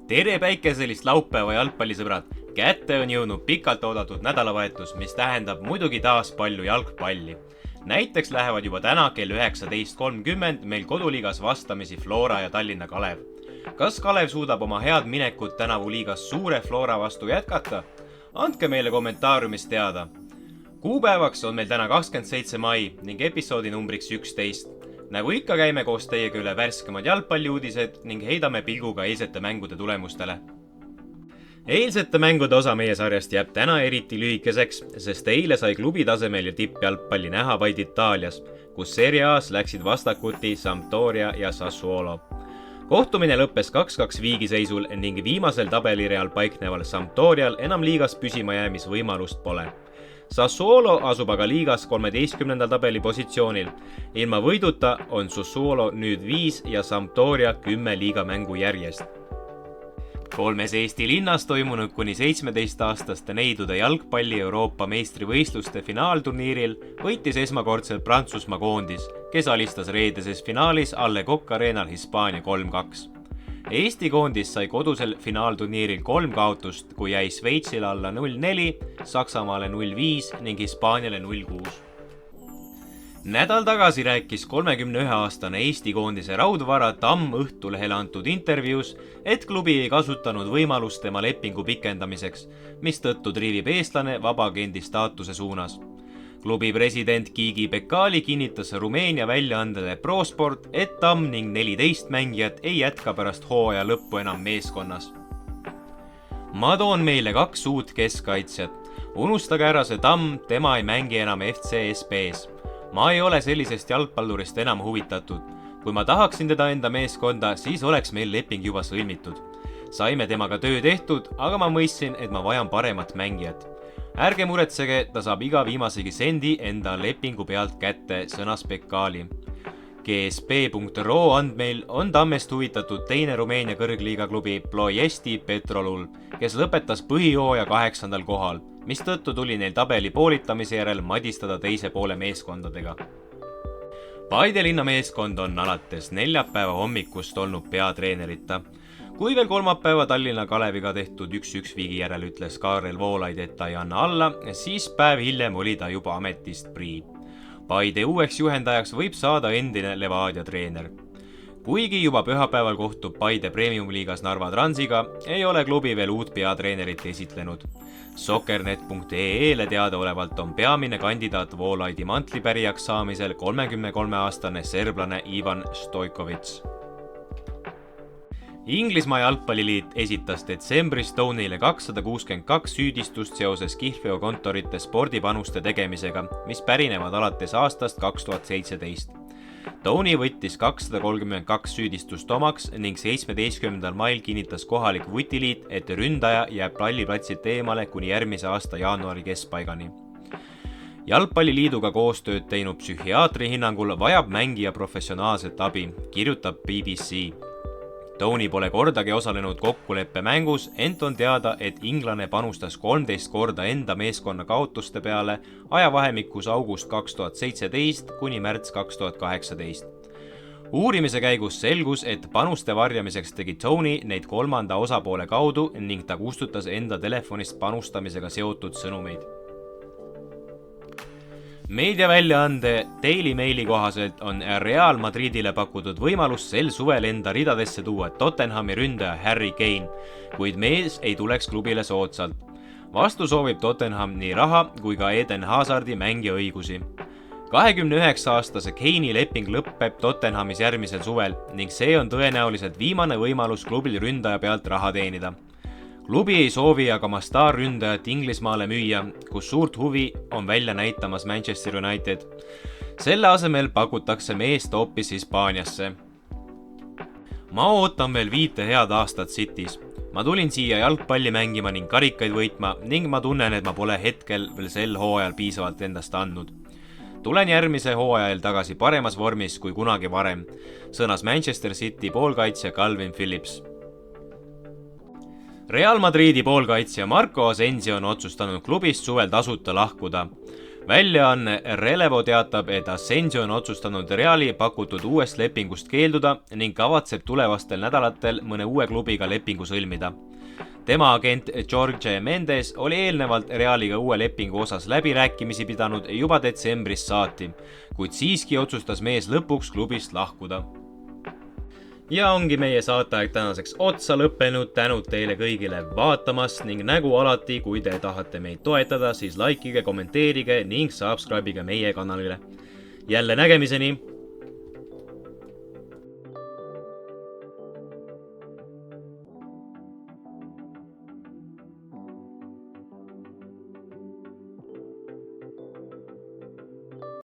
Tere päikeselist laupäeva jalgpallisõbrad! Kätte on jõudnud pikalt oodatud nädalavahetus, mis tähendab muidugi taas palju jalgpalli. Näiteks lähevad juba täna kell 19.30 meil koduliigas vastamisi Flora ja Tallinna Kalev. Kas Kalev suudab oma head minekut tänavu liigas suure Flora vastu jätkata? Andke meile kommentaariumis teada. Kuupäevaks on meil täna 27. mai ning episoodi numbriks 11. Nagu ikka käime koos teiega üle värskemad jalgpalliuudised ning heidame pilguga eilsete mängude tulemustele. Eilsete mängude osa meie sarjast jääb täna eriti lühikeseks, sest eile sai klubi tasemel ja tippjalgpalli näha vaid Itaalias, kus Serie A's läksid vastakuti Sampdoria ja Sassuolo. Kohtumine lõppes 2-2 viigiseisul ning viimasel tabelireal paikneval Sampdorial enam liigas püsima jäämisvõimalust pole. Sassuolo asub aga liigas 13. tabeli positsioonil. Ilma võiduta on Sassuolo nüüd 5 ja Sampdoria 10 liigamängu järjest. Kolmes Eesti linnas toimunud kuni 17-aastaste neidude jalgpalli Euroopa meistrivõistluste finaalturniiril võitis esmakordselt Prantsusmaa koondis, kes alistas reedeses finaalis Alle Coq Arenal Hispaania 3-2. Eesti koondis sai kodusel finaalturniiril 3 kaotust, kui jäi Šveitsile alla 0-4, Saksamaale 0-5 ning Hispaaniale 0-6. Nädal tagasi rääkis 31-aastane Eesti koondise raudvara Tamm Õhtulehele antud intervjuus, et klubi ei kasutanud võimalust tema lepingu pikendamiseks, mistõttu triivib eestlane vabaagendi staatuse suunas. Klubi president Gigi Bekali kinnitas Rumeenia väljaandele ProSport, et Tamm ning 14 mängijat ei jätka pärast hooaja lõppu enam meeskonnas. Ma toon meile 2 uut keskkaitsjat. Unustage ära see Tamm, tema ei mängi enam FC SPs. Ma ei ole sellisest jalgpallurist enam huvitatud. Kui ma tahaksin teda enda meeskonda, siis oleks meil leping juba sõlmitud. Saime temaga töö tehtud, aga ma mõistsin, et ma vajan paremat mängijat. Ärge muretsege, ta saab iga viimasegi sendi enda lepingu pealt kätte, sõnas Bekali. GSP.ro andmeil on Tammest huvitatud teine Rumeenia kõrgliiga klubi Ploiesti Petrolul, kes lõpetas põhijooja 8. kohal, mistõttu tuli neil tabeli poolitamise järel madistada teise poole meeskondadega. Paide linna meeskond on alates neljapäeva hommikust olnud peatreenerita. Kui veel kolmapäeva Tallinna Kaleviga tehtud 1-1 viigi järel ütles Kaarel Voolaid, et ta ei anna alla, siis päev hiljem oli ta juba ametist prii. Paide uueks juhendajaks võib saada endine Levadia treener. Kuigi juba pühapäeval kohtub Paide Premium-liigas Narva Transiga, ei ole klubi veel uut peatreenerit esitlenud. Soccernet.ee-le teadaolevalt on peamine kandidaat Voolaidi mantlipärijaks saamisel 33-aastane serblane Ivan Stojkovits. Inglismaa jalgpalliliit esitas detsembris Stone'ile 262 süüdistust seoses kihlveokontorite spordipanuste tegemisega, mis pärinevad alates aastast 2017. Tony võttis 232 süüdistust omaks ning 17. mail kinnitas kohalik vutiliit, et ründaja jääb palliplatsilt eemale kuni järgmise aasta jaanuari keskpaigani. Jalgpalliliiduga koostööd teinud psühhiaatri hinnangul vajab mängija professionaalset abi, kirjutab BBC. Tony pole kordagi osalenud kokkuleppe mängus, ent on teada, et inglane panustas 13 korda enda meeskonna kaotuste peale ajavahemikus august 2017 kuni märts 2018. Uurimise käigus selgus, et panuste varjamiseks tegi Tony neid kolmanda osapoole kaudu ning ta kustutas enda telefonist panustamisega seotud sõnumeid. Meediaväljaande Daily Maili kohaselt on Real Madridile pakutud võimalus sel suvel enda ridadesse tuua Tottenhami ründaja Harry Kane, kuid mees ei tuleks klubile soodsalt. Vastu soovib Tottenham nii raha kui ka Eden Hazardi mängija õigusi. 29-aastase Kane'i leping lõpeb Tottenhamis järgmisel suvel ning see on tõenäoliselt viimane võimalus klubil ründaja pealt raha teenida. Klubi ei soovi aga oma staarründajat Inglismaale müüa, kus suurt huvi on välja näitamas Manchester United. Selle asemel pakutakse meest hoopis Hispaaniasse. Ma ootan veel 5 head aastat City's. Ma tulin siia jalgpalli mängima ning karikaid võitma ning ma tunnen, et ma pole hetkel veel sel hooajal piisavalt endast andnud. Tulen järgmise hooajal tagasi paremas vormis kui kunagi varem, sõnas Manchester City poolkaitsja Calvin Phillips. Real Madridi poolkaitsja Marco Asensio on otsustanud klubist suvel tasuta lahkuda. väljaanne Relevo teatab, et Asensio on otsustanud Reali pakutud uuest lepingust keelduda ning kavatseb tulevastel nädalatel mõne uue klubiga lepingu sõlmida. Tema agent Jorge Mendes oli eelnevalt Realiga uue lepingu osas läbirääkimisi pidanud juba detsembrist saati, kuid siiski otsustas mees lõpuks klubist lahkuda. Ja ongi meie saateaeg tänaseks otsa lõppenud, tänud teile kõigile vaatamast ning nagu alati, kui te tahate meid toetada, siis likeige, kommenteerige ning subscribe'ige meie kanalile. Jälle nägemiseni!